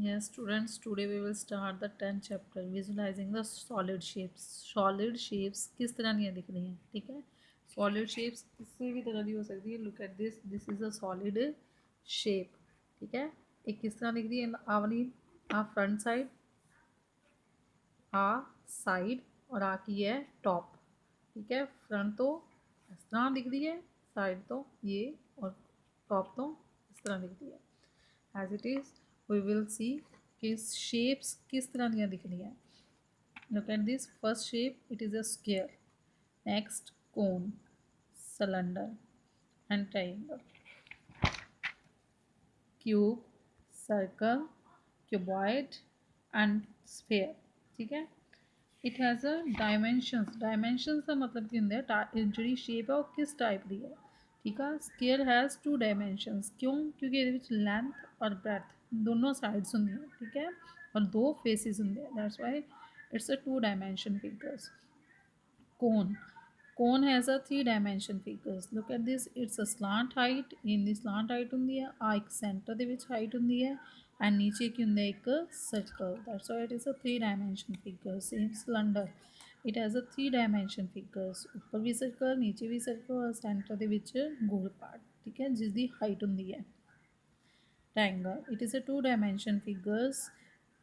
Yes, students, today we will start the 10th chapter visualizing the solid shapes. Solid shapes किस तरह की दिख रही हैं, ठीक है. Solid shapes किसी भी तरह की हो सकती है. Look at this. This is a solid shape. ठीक है. एक किस तरह दिख रही है, आ वाली आ फ्रंट साइड, आ साइड और आ की है टॉप. ठीक है. फ्रंट तो इस तरह दिख रही है, साइड तो ये और टॉप तो इस तरह दिख रही है. As it is we will see कि शेप्स किस तरह दियाँ दिख रही हैं. Look at this first shape, it is a square. Next cone, cylinder and triangle, cube, circle, cuboid and sphere. ठीक है. It has a dimensions. Dimensions का मतलब की होंगे जी शेप है वो किस टाइप की है. ठीक है. Square has 2 dimensions. क्यों? क्योंकि ये लेंथ और ब्रेथ दोनों साइड्स होंगे. ठीक है. और 2 फेसिस होंगे. That's why it's a 2 dimension figures. Cone. Cone has a 3 dimension figures. Look at this. It's a slant height. In the slant height ਹੁੰਦੀ ਹੈ ਆ ਇੱਕ center ਦੇ ਵਿੱਚ height ਹੁੰਦੀ ਹੈ and ਨੀਚੇ ਕੀ ਹੁੰਦਾ ਇੱਕ circle. That's why it is a 3 dimension figure. Same cylinder. It has a 3 dimension figures. ਉੱਪਰ ਵੀ circle, ਨੀਚੇ ਵੀ circle और center ਦੇ ਵਿੱਚ ਗੋਲ part. ਠੀਕ ਹੈ, ਜਿਸ ਦੀ height ਹੁੰਦੀ ਹੈ. Triangle. It is a 2 dimension figures.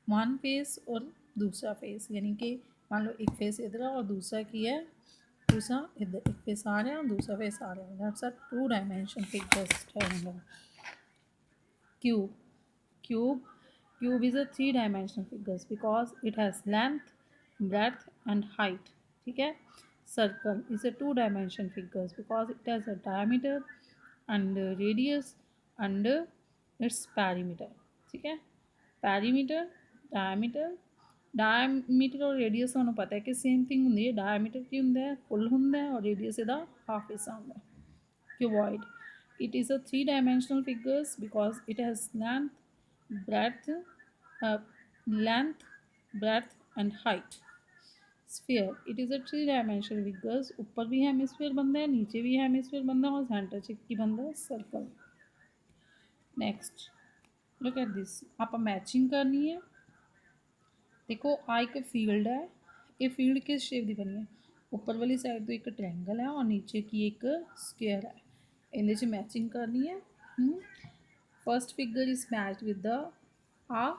One face और दूसरा फेस, यानी कि मान लो एक फेस इधर है और दूसरा की है, दूसरा इधर. एक फेस आ रहा है और दूसरा फेस आ रहा है. That's a 2 dimension figures triangle. Cube. Cube. Cube is a 3 dimensional figures because it has length, breadth and height. ठीक है. Circle is a 2 dimension figures because it has a diameter and radius and its perimeter. ठीक है. Perimeter, diameter और radius ਤੁਹਾਨੂੰ ਪਤਾ ਹੈ ਕਿ same thing ਹੁੰਦੀ ਹੈ. डायमीटर ਕੀ ਹੁੰਦਾ ਹੈ, ਫੁੱਲ ਹੁੰਦਾ ਹੈ, और रेडियस ਇਹਦਾ हाफ ਹਿੱਸਾ ਹੁੰਦਾ ਹੈ. Cuboid. It is a 3 dimensional figures because it has breadth, uh, length, breadth and height. Sphere. It is a 3 dimensional figures. ऊपर भी हेमिस्फीयर बनता है, नीचे भी हेमिस्फीयर बनता है और सेंटर च की बनता है circle. Next look at this. आप मैचिंग करनी है. देखो आ एक फील्ड है. ये फील्ड किस शेप की बनी है, ऊपर वाली साइड तो एक ट्रायंगल है और नीचे की एक स्क्वायर है. इन्हें च मैचिंग करनी है. First figure is matched with the आ.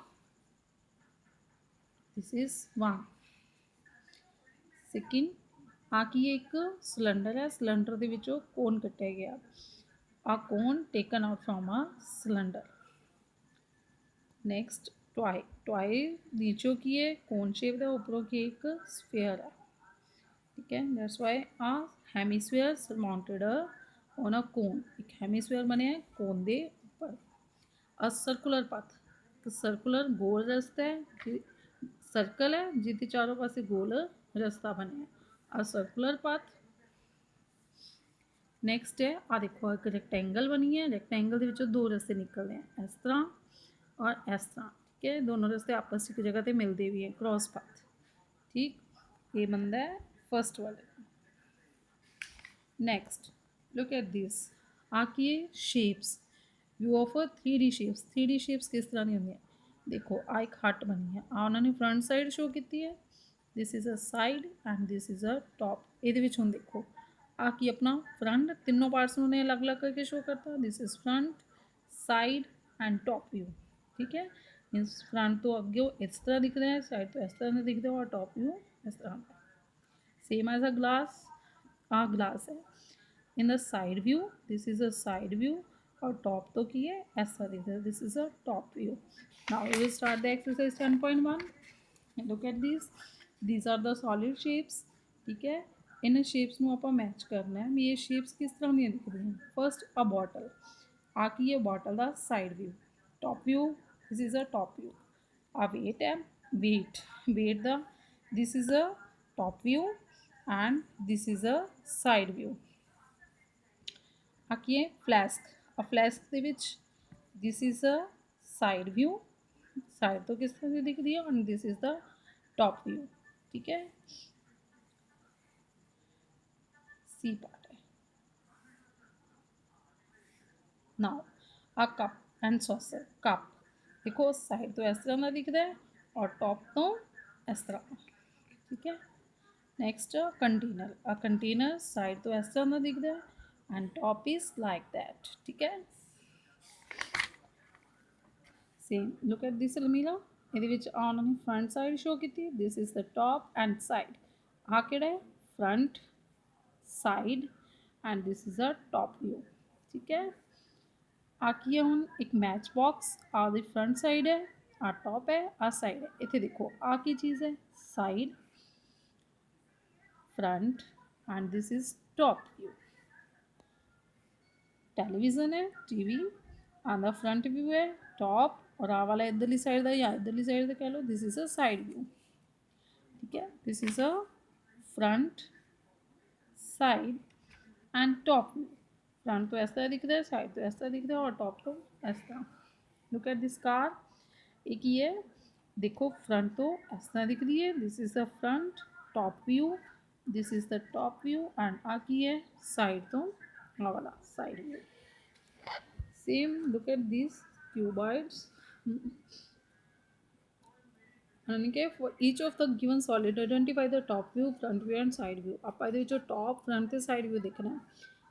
This is 1. सेकेंड आ की एक सिलेंडर है. सिलेंडर के विचों कोन कट्टिया गया. आ cone taken out from a cylinder. Next toy. Toy नीचों की है कोन शेप है, ऊपरों की एक स्फेयर है. ठीक है. दैट्स वाई आ hemisphere surmounted on a cone. एक हेमीस्फेयर बने कोन के ऊपर. A circular path. तो सर्कुलर गोल रस्ता है, सर्कल है जिसके चारों पासे गोल रस्ता बने. अ सर्कुलर पाथ. नैक्सट है आ देखो एक रैक्टेंगल बनी है. रैक्टेंगल के विचों 2 रस्ते निकलते हैं, इस तरह और इस तरह. ठीक है. दोनों रस्ते आपस एक जगह पर मिलते भी हैं, क्रॉस पाथ. ठीक. ये बनता है फर्स्ट वाले. Next look at this. आकिए shapes. View of 3D shapes. 3D shapes किस तरह की होंगी. देखो आ एक हट बनी है. आ उन्होंने फ्रंट साइड शो की है. This is a side and this is a top. ये हूँ देखो आ की अपना फ्रंट तीनों पार्ट्स उन्होंने अलग अलग करके शो करता. This is front, side and top view. ठीक है. मीन्स फ्रंट तो अगे इस तरह दिख रहे हैं, साइड तो इस तरह दिखते हैं और टॉप व्यू इस तरह. Same as a glass. आ ग्लास है. In the side view this is a side view और टॉप तो की है ऐसा दिख रहा है. This is a top view. Now we will start the exercise 10.1. Look at this are the solid shapes. ठीक है. इन शेप्स में आप मैच करना है. ये शेप्स किस तरह दी दिख रही हैं. फर्स्ट अ बॉटल. आ की है बॉटल का side view. Top view this is a top view. आ वेट है, wait the this is a top view and this is a side view. आखिए फ्लैस्क. अ फ्लैस्क के विच this is a side view. Side तो किस तरह से दिख रही है और this is the top view. ठीक है. सी पार्ट है. Now a cup and saucer. Cup देखो साइड तो इस तरह का दिखता है और टॉप तो इस तरह, ठीक है। Next container, a container side तो इस तरह का दिखता है and top is like that, ठीक है। सेम लुक एट दिस अलमीरा, ਇਹਦੇ ਵਿੱਚ ਉਹਨਾਂ ਨੇ फ्रंट साइड शो की थी, this is the top and side. आ ਕਿਹੜਾ है front side and this is a top view, ठीक है। आ की है ਹੁਣ एक मैच बॉक्स, आ दी फ्रंट साइड है, आ टॉप है, आ साइड है। इतने देखो आ की चीज़ है side front end this is top view. Television है टीवी, आधा फ्रंट व्यू है टॉप, और आ वाला इधरली साइड का या इधरली साइड का कह लो, this is a side view, ठीक है। This is a front side and top view. Front तो ऐसा दिखता है, साइड तो ऐसा दिखता है और टॉप तो ऐसा। लुक एट दिस कार, एक ही है देखो फ्रंट तो ऐसा दिख रही है, this is the front top view, this is the top view and आ की है साइड तो आ वाला side view. Same look at this cuboids, यानी कि for each of the given solid identify the top view front view and side view। ਆਪਾਂ ਇਹਦੇ ਵਿੱਚੋਂ top front ਤੇ side view ਦੇਖਣਾ ਹੈ।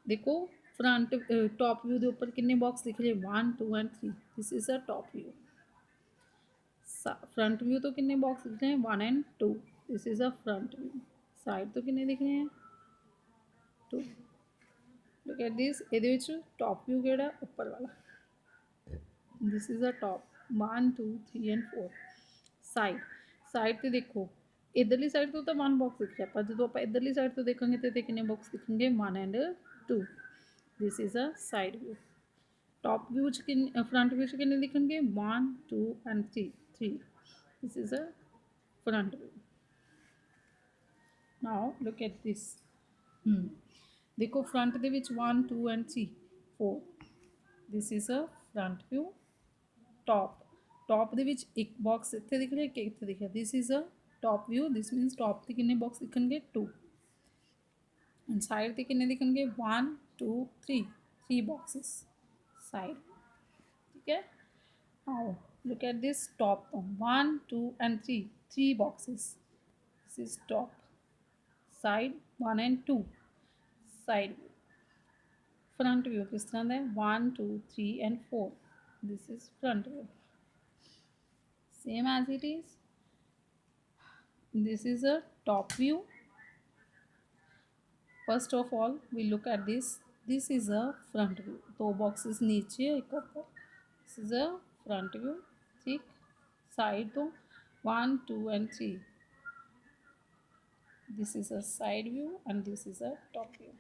देखो फ्रंट टॉप व्यू के उपर कितने बॉक्स दिख रहे 1 2 and 3, this is a top view. Front view तो कितने बॉक्स दिख रहे हैं 1 and 2, this is a front view. Side तो कितने दिख रहे हैं 2। लुक एट दिस, ਇਹਦੇ ਵਿੱਚ टॉप व्यू ਕਿਹੜਾ ਉੱਪਰ ਵਾਲਾ, this is a top 1 2 3 and 4। Side side तो देखो इधरली साइड तो वन बॉक्स दिख रहा है, पर जो आप इधरली साइड तो देखेंगे तो कितने बॉक्स दिखेंगे 1 and 2, this is a side view. Top view कि फ्रंट व्यू कितने दिखेंगे 1 2 and 3, this is a front view. Now look at this, देखो फ्रंट ਦੇ ਵਿੱਚ 1 2 and 3 4, this is a front view. Top ਦੇ ਵਿੱਚ एक बॉक्स ਇੱਥੇ दिख रहा है, कि ਇੱਥੇ दिख रहा है, this is a top view, this means top ਤੇ कितने बॉक्स दिखेंगे 2 एंड साइड ਤੇ कितने दिखेंगे 1 2 3, 3 बॉक्सेस साइड, ठीक है। Now look at this top one, 1 2 and 3, 3 boxes, this is top, side 1 and 2, side view। front view किस तरह का है 1 2 3 and 4, this is front view, same as it is। this is a top view। first of all we look at this is a front view, दो boxes नीचे एक ऊपर, this is a front view, ठीक। side तो 1 2 and 3, this is a side view and this is a top view।